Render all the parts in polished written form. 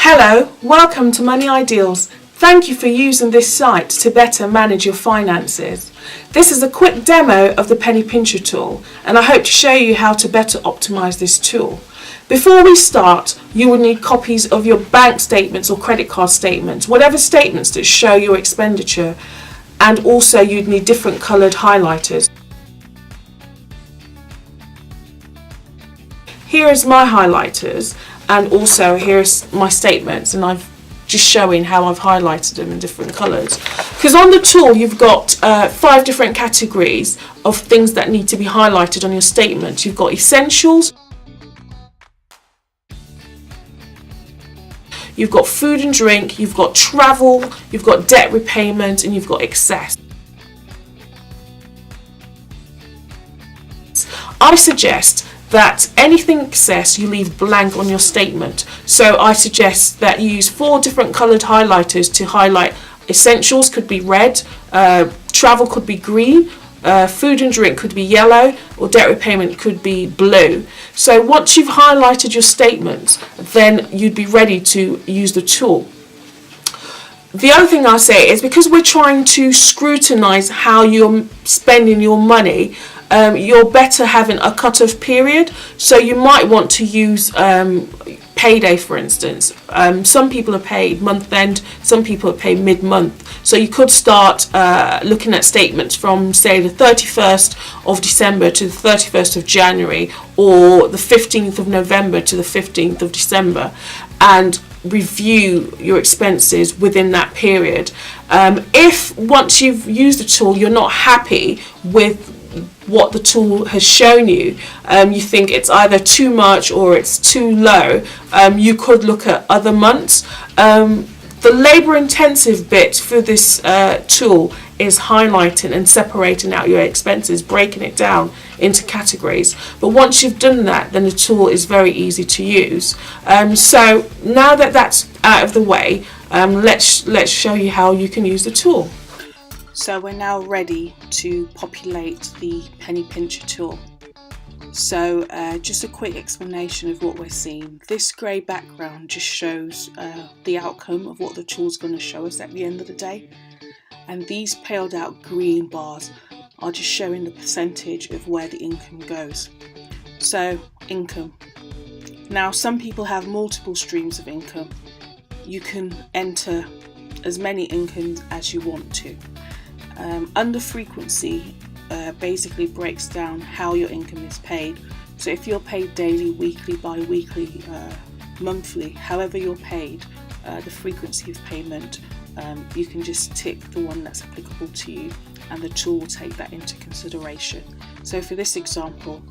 Hello, welcome to Money Ideals. Thank you for using this site to better manage your finances. This is a quick demo of the Penny Pincher tool, and I hope to show you how to better optimize this tool. Before we start, you will need copies of your bank statements or credit card statements, whatever statements that show your expenditure, and also you'd need different colored highlighters. Here is my highlighters, and also here's my statements, and I've just showing how I've highlighted them in different colours. Because on the tool you've got 5 different categories of things that need to be highlighted on your statement. You've got essentials, you've got food and drink, you've got travel, you've got debt repayment, and you've got excess. I suggest that anything excess you leave blank on your statement. So I suggest that you use 4 different coloured highlighters to highlight essentials. Could be red, travel could be green, food and drink could be yellow, or debt repayment could be blue. So once you've highlighted your statements, then you'd be ready to use the tool. The other thing I say is, because we're trying to scrutinise how you're spending your money, you're better having a cut-off period. So you might want to use payday, for instance. Some people are paid month end, some people are paid mid-month. So you could start looking at statements from, say, the 31st of December to the 31st of January, or the 15th of November to the 15th of December, and review your expenses within that period. If once you've used the tool you're not happy with what the tool has shown you, you think it's either too much or it's too low, you could look at other months. The labour intensive bit for this tool is highlighting and separating out your expenses, breaking it down into categories. But once you've done that, then the tool is very easy to use. So now that that's out of the way, let's show you how you can use the tool. So we're now ready to populate the Penny Pincher tool. So just a quick explanation of what we're seeing. This grey background just shows the outcome of what the tool's going to show us at the end of the day. And these paled out green bars are just showing the percentage of where the income goes. So income. Now some people have multiple streams of income. You can enter as many incomes as you want to. Under frequency basically breaks down how your income is paid. So if you're paid daily, weekly, bi-weekly, monthly, however you're paid, the frequency of payment, you can just tick the one that's applicable to you, and the tool will take that into consideration. So for this example,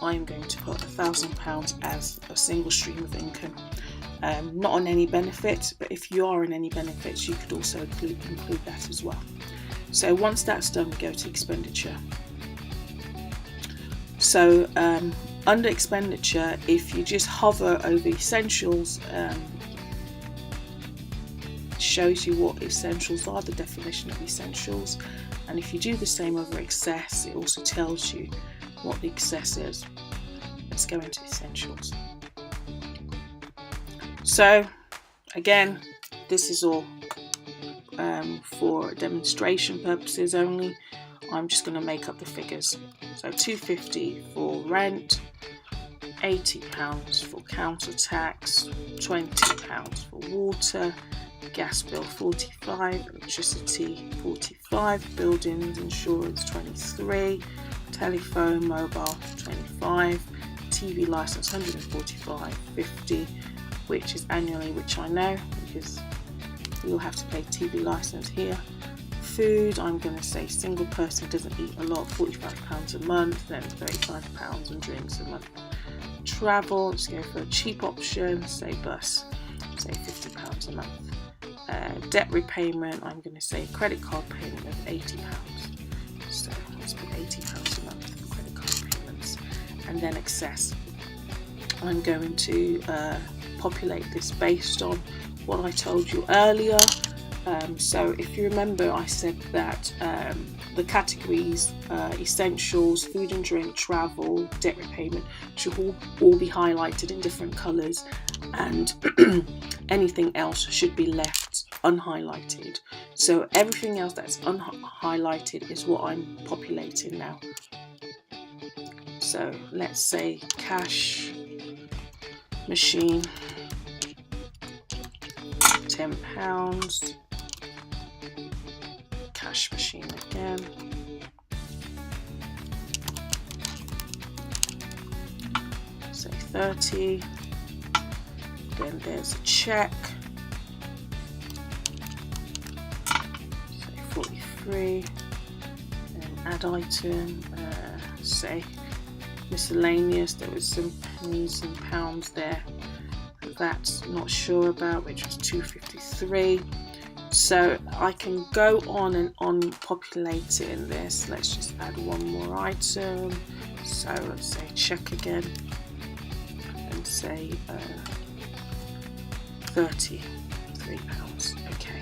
I'm going to put £1,000 as a single stream of income. Not on any benefit, but if you are on any benefits, you could also include that as well. So once that's done, we go to expenditure. So under expenditure, if you just hover over essentials, it shows you what essentials are, the definition of essentials. And if you do the same over excess, it also tells you what the excess is. Let's go into essentials. So again, this is all for demonstration purposes only. I'm just going to make up the figures. So £250 for rent, £80 for council tax, £20 for water, gas bill 45, electricity 45, buildings insurance 23, telephone mobile 25, TV license 145.50, which is annually, which I know because you'll have to pay TV license here. Food, I'm going to say single person doesn't eat a lot, £45 a month, then £35 on drinks a month. Travel, let's go for a cheap option, say bus, say £50 a month. Debt repayment, I'm going to say credit card payment of £80. So let's put £80 a month for credit card payments. And then excess, I'm going to populate this based on what I told you earlier. So if you remember, I said that the categories, essentials, food and drink, travel, debt repayment, should all be highlighted in different colours, and anything else should be left unhighlighted. So everything else that's unhighlighted is what I'm populating now. So let's say cash machine, £10, cash machine again, say 30, then there's a check, say 43, then add item, say miscellaneous, there was some pennies and pounds there, that's not sure about, which was 253. So I can go on and on populating this. Let's just add one more item. So let's say check again and say £33. Okay.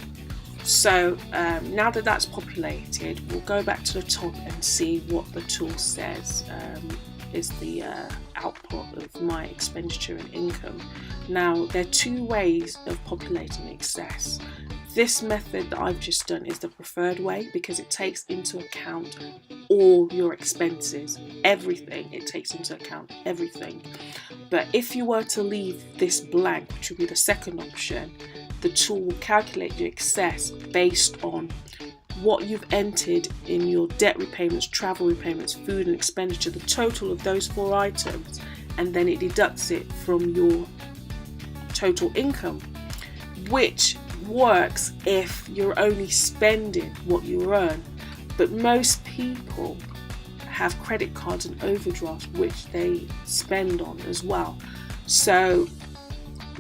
So now that that's populated, we'll go back to the top and see what the tool says is the output of my expenditure and income. Now, there are two ways of populating excess. This method that I've just done is the preferred way because it takes into account all your expenses, everything. It takes into account everything. But if you were to leave this blank, which would be the second option, the tool will calculate your excess based on what you've entered in your debt repayments, travel repayments, food and expenditure, the total of those 4 items, and then it deducts it from your total income, which works if you're only spending what you earn. But most people have credit cards and overdrafts which they spend on as well. So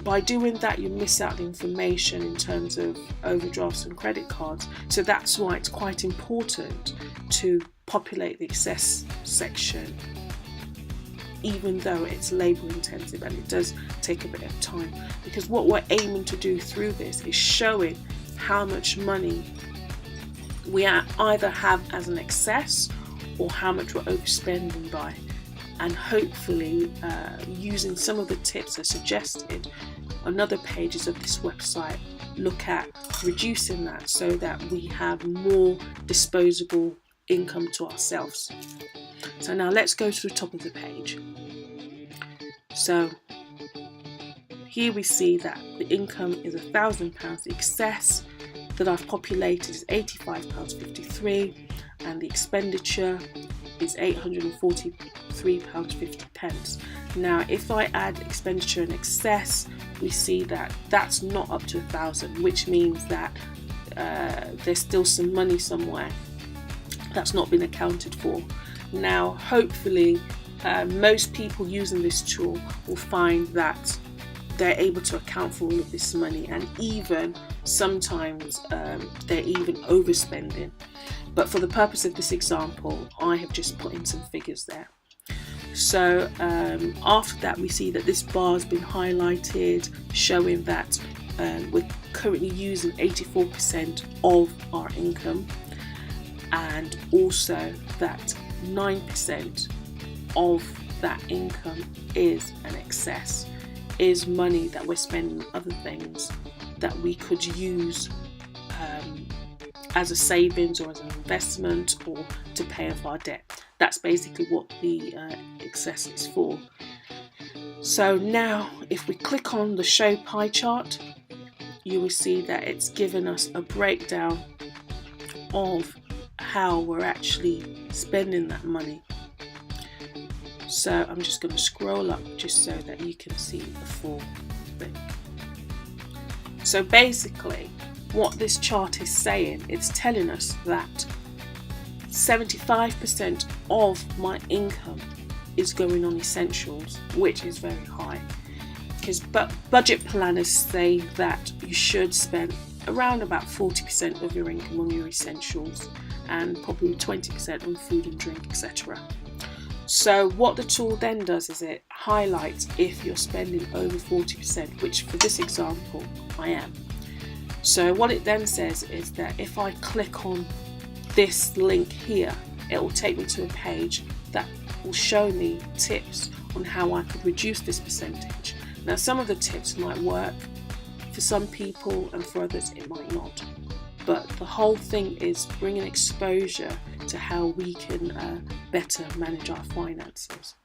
by doing that, you miss out the information in terms of overdrafts and credit cards. So that's why it's quite important to populate the excess section, even though it's labour intensive and it does take a bit of time, because what we're aiming to do through this is showing how much money we either have as an excess or how much we're overspending by, and hopefully using some of the tips as suggested on other pages of this website, look at reducing that so that we have more disposable income to ourselves. So now let's go to the top of the page. So here we see that the income is £1,000, the excess that I've populated is £85.53, and the expenditure is £843.50. Now if I add expenditure and excess, we see that that's not up to 1,000, which means that there's still some money somewhere that's not been accounted for. Now hopefully most people using this tool will find that they're able to account for all of this money, and even sometimes they're even overspending. But for the purpose of this example, I have just put in some figures there. So after that, we see that this bar has been highlighted, showing that we're currently using 84% of our income, and also that 9% of that income is an excess, is money that we're spending on other things that we could use as a savings or as an investment or to pay off our debt. That's basically what the excess is for. So now if we click on the show pie chart, you will see that it's given us a breakdown of how we're actually spending that money. So I'm just going to scroll up just so that you can see the full thing. So basically what this chart is saying, it's telling us that 75% of my income is going on essentials, which is very high, because budget planners say that you should spend around about 40% of your income on your essentials and probably 20% on food and drink, etc. So what the tool then does is it highlights if you're spending over 40%, which for this example I am. So what it then says is that if I click on this link here, it will take me to a page that will show me tips on how I could reduce this percentage. Now, some of the tips might work for some people and for others it might not. But the whole thing is bringing exposure to how we can better manage our finances.